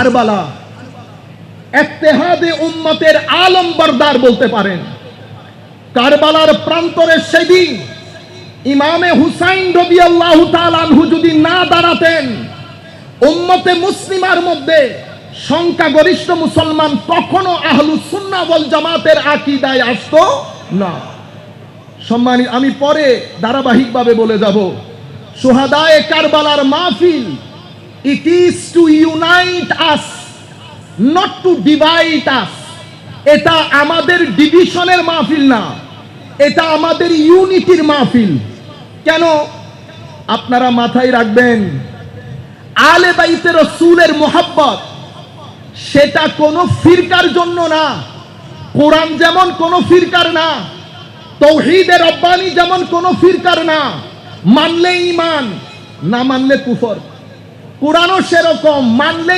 কারবালা ইত্তেহাদে উম্মতের আলম বরদার বলতে পারেন। কারবালার প্রান্তরে সেদিন ইমামে হুসাইন রাদিয়াল্লাহু তাআলা আনহু যদি না দাঁড়াতেন, উম্মতে মুসলিমার মধ্যে সংখ্যাগরিষ্ঠ মুসলমান কখনো আহলুস সুন্নাহ ওয়াল জামাতের আকীদায় আসতো না। সম্মানিত, আমি পরে ধারাবাহিকভাবে বলে যাব, শুহাদায়ে কারবালার মাহফিল, it is to unite us, not to divide us. এটা আমাদের ডিভিশনের মাহফিল না, এটা আমাদের ইউনিটির মাহফিল। কেন? আপনারা মাথায় রাখবেন, আলে বাইতে রাসূলের মুহাব্বত সেটা কোনো ফিরকার জন্য না। কোরআন যেমন কোনো ফিরকার না, তাওহীদে রব্বানি যেমন কোনো ফিরকার না। মানলে ঈমান, না মানলে কুফর। কোরআনও সেরকম, মানলে